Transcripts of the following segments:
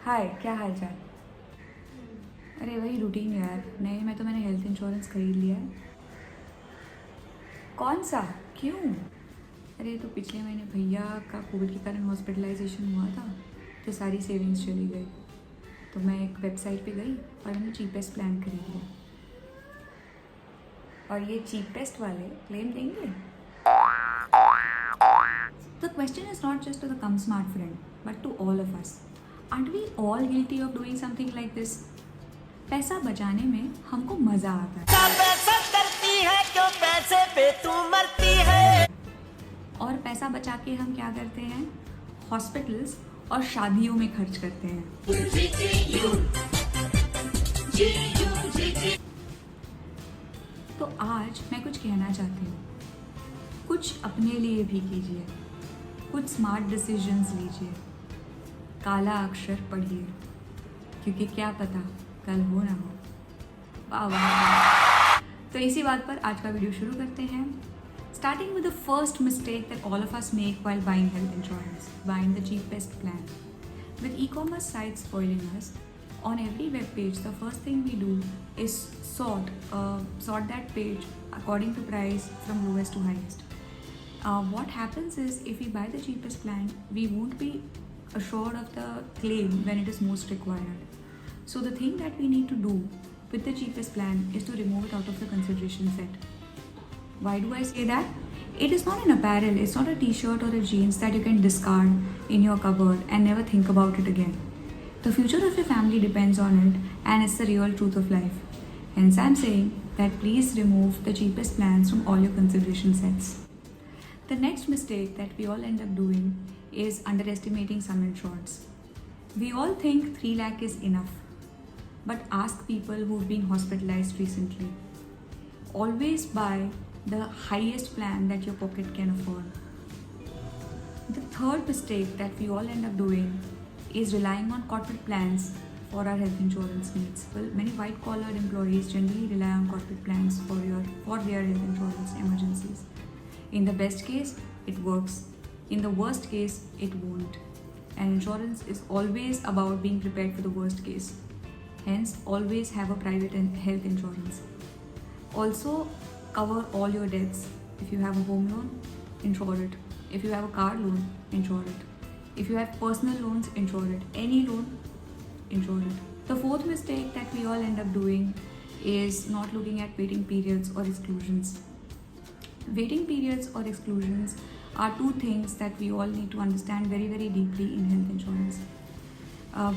हाय, क्या हाल चाल। अरे वही रूटीन यार। नए में तो मैंने हेल्थ इंश्योरेंस खरीद लिया है। कौन सा? क्यों? अरे तो पिछले महीने भैया का कोविड के कारण हॉस्पिटलाइजेशन हुआ था, तो सारी सेविंग्स चली गई। तो मैं एक वेबसाइट पे गई और मैंने चीपेस्ट प्लान खरीद लिया। और ये चीपेस्ट वाले क्लेम देंगे। The question is not just to the come smart friend, but to all of us. Aren't we all guilty of doing something like this? पैसा बचाने में हमको मजा आता है। पैसा करती है क्यों पैसे पे तू मरती है। और पैसा बचा के हम क्या करते हैं? हॉस्पिटल्स और शादियों में खर्च करते हैं। तो आज मैं कुछ कहना चाहती हूँ, कुछ अपने लिए भी कीजिए, कुछ स्मार्ट डिसीजंस लीजिए, काला अक्षर पढ़िए, क्योंकि क्या पता कल हो ना हो। वाह वाह। तो इसी बात पर आज का वीडियो शुरू करते हैं। Starting with the first mistake that all of us make while buying health insurance, buying the cheapest plan. With e-commerce sites spoiling us, on every web page, the first thing we do is sort that page according to price from lowest to highest. What happens is if we buy the cheapest plan, we won't be assured of the claim when it is most required. So the thing that we need to do with the cheapest plan is to remove it out of the consideration set. Why do I say that? It is not an apparel, it's not a t-shirt or a jeans that you can discard in your cupboard and never think about it again. The future of your family depends on it, and it's the real truth of life. Hence I'm saying that please remove the cheapest plans from all your consideration sets. The next mistake that we all end up doing is underestimating sum insureds. We all think 3 lakh is enough, but ask people who've been hospitalized recently. Always buy the highest plan that your pocket can afford. The third mistake that we all end up doing is relying on corporate plans for our health insurance needs. Well, many white-collar employees generally rely on corporate plans for their health insurance emergencies. In the best case, it works. In the worst case, it won't. And insurance is always about being prepared for the worst case. Hence, always have a private health insurance. Also, cover all your debts. If you have a home loan, insure it. If you have a car loan, insure it. If you have personal loans, insure it. Any loan, insure it. The fourth mistake that we all end up doing is not looking at waiting periods or exclusions. Waiting periods or exclusions are two things that we all need to understand very, very deeply in health insurance.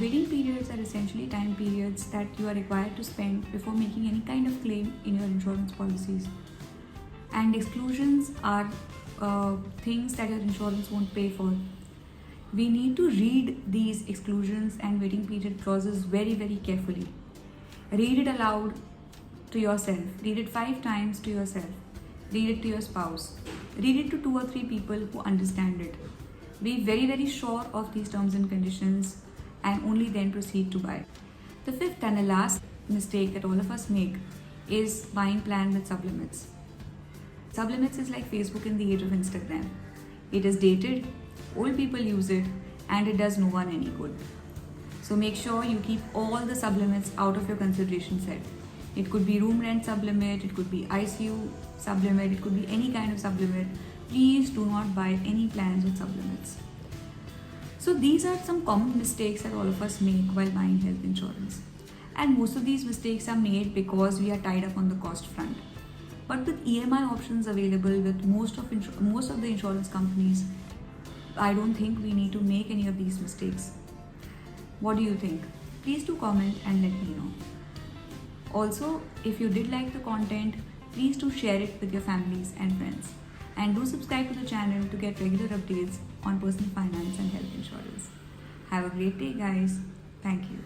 Waiting periods are essentially time periods that you are required to spend before making any kind of claim in your insurance policies. And exclusions are things that your insurance won't pay for. We need to read these exclusions and waiting period clauses very, very carefully. Read it aloud to yourself. Read it 5 times to yourself. Read it to your spouse. Read it to 2 or 3 people who understand it. Be very, very sure of these terms and conditions and only then proceed to buy. The fifth and the last mistake that all of us make is buying plan with sublimits. Sublimits is like Facebook in the age of Instagram. It is dated, old people use it, and it does no one any good. So make sure you keep all the sublimits out of your consideration set. It could be room rent sublimit, it could be ICU sublimit, it could be any kind of sublimit. Please do not buy any plans with sublimits. So these are some common mistakes that all of us make while buying health insurance. And most of these mistakes are made because we are tied up on the cost front. But with EMI options available with most of the insurance companies, I don't think we need to make any of these mistakes. What do you think? Please do comment and let me know. Also, if you did like the content, please do share it with your families and friends. And do subscribe to the channel to get regular updates on personal finance and health insurance. Have a great day, guys. Thank you.